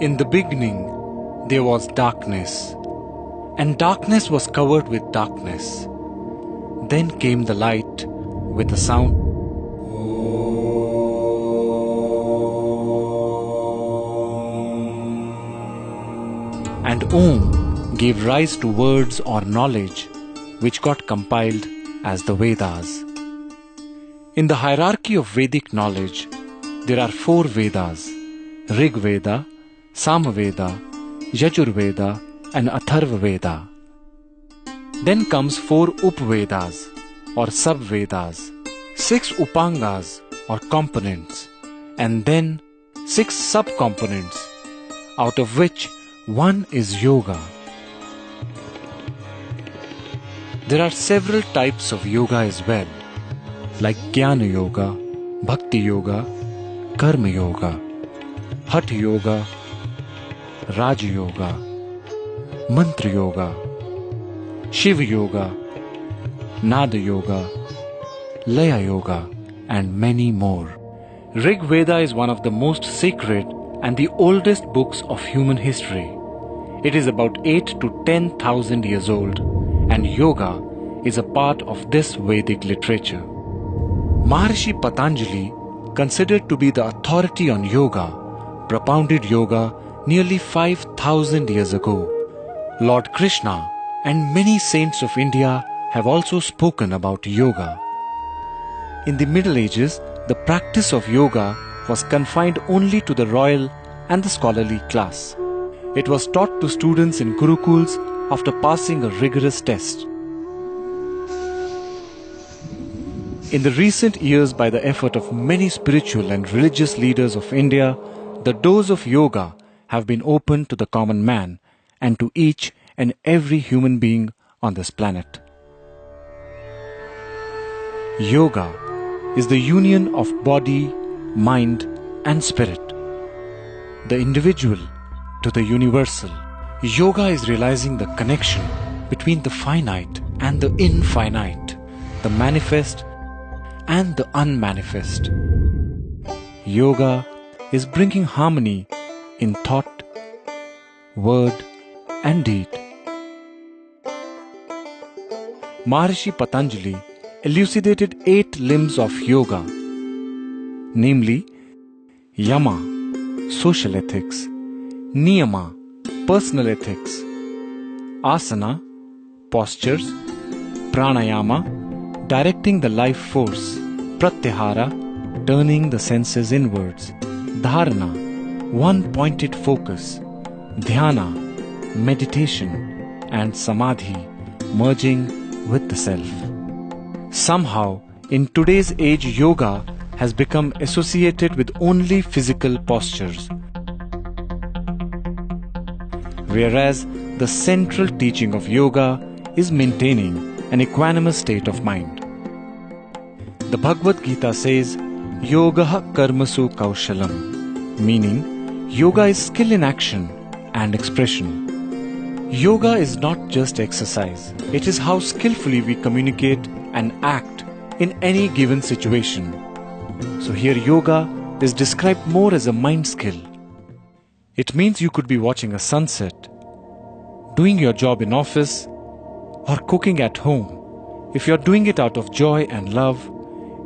In the beginning, there was darkness, and darkness was covered with darkness. Then came the light with a sound. And Om gave rise to words or knowledge which got compiled as the Vedas. In the hierarchy of Vedic knowledge, there are 4 Vedas: Rig Veda, Samaveda, Yajurveda and Atharva Veda. Then comes 4 Upvedas or Sub-Vedas, 6 Upangas or components, and then 6 sub-components, out of which 1 is Yoga. There are several types of yoga as well, like Jnana Yoga, Bhakti Yoga, Karma Yoga, Hatha Yoga, Raja Yoga, Mantra Yoga, Shiva Yoga, Nada Yoga, Laya Yoga, and many more. Rig Veda is one of the most sacred and the oldest books of human history. It is about 8 to 10,000 years old, and yoga is a part of this Vedic literature. Maharishi Patanjali, considered to be the authority on yoga, propounded yoga nearly 5,000 years ago. Lord Krishna and many saints of India have also spoken about yoga. In the Middle Ages, the practice of yoga was confined only to the royal and the scholarly class. It was taught to students in gurukuls after passing a rigorous test. In the recent years, by the effort of many spiritual and religious leaders of India, the doors of yoga have been opened to the common man and to each and every human being on this planet. Yoga is the union of body, mind, and spirit. The individual to the universal. Yoga is realizing the connection between the finite and the infinite, the manifest and the unmanifest. Yoga is bringing harmony in thought, word, and deed. Maharishi Patanjali elucidated 8 limbs of yoga, namely Yama, social ethics; Niyama, personal ethics; Asana, postures; Pranayama, directing the life force; Pratyahara, turning the senses inwards; Dharana, one-pointed focus; Dhyana, meditation; and Samadhi, merging with the self. Somehow, in today's age, yoga has become associated with only physical postures, whereas the central teaching of yoga is maintaining an equanimous state of mind. The Bhagavad Gita says, Yogaha karmasu kaushalam, meaning yoga is skill in action and expression. Yoga is not just exercise, it is how skillfully we communicate and act in any given situation. So here yoga is described more as a mind skill. It means you could be watching a sunset, doing your job in office, or cooking at home. If you're doing it out of joy and love,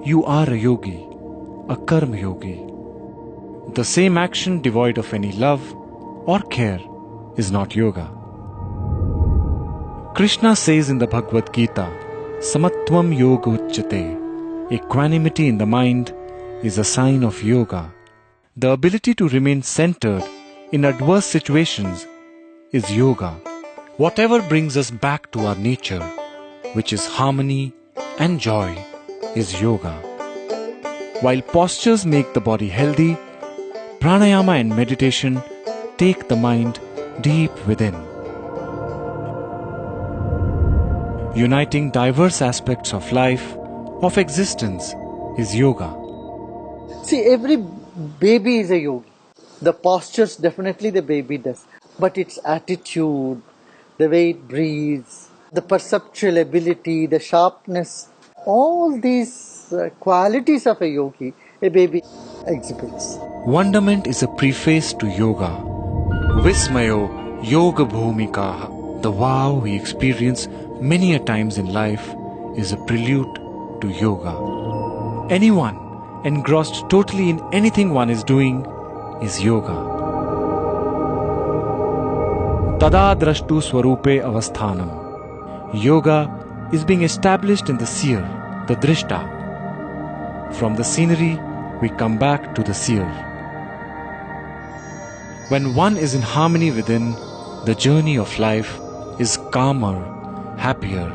you are a yogi, a karma yogi. The same action devoid of any love or care is not yoga. Krishna says in the Bhagavad Gita, Samatvam yoga uchyate. Equanimity in the mind is a sign of yoga. The ability to remain centered in adverse situations is yoga. Whatever brings us back to our nature, which is harmony and joy, is yoga. While postures make the body healthy, pranayama and meditation take the mind deep within. Uniting diverse aspects of life, of existence, is yoga. See, every baby is a yogi. The postures definitely the baby does. But its attitude, the way it breathes, the perceptual ability, the sharpness, all these qualities of a yogi, a baby exhibits. Wonderment is a preface to yoga. Vismayo Yoga Bhumikaha. The wow we experience many a times in life is a prelude to yoga. Anyone engrossed totally in anything one is doing is yoga. Tada drashtu swarupe avasthanam. Yoga is being established in the seer, the drishta. From the scenery, we come back to the seer. When one is in harmony within, the journey of life is calmer, happier,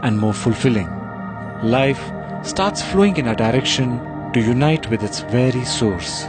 and more fulfilling. Life starts flowing in a direction to unite with its very source.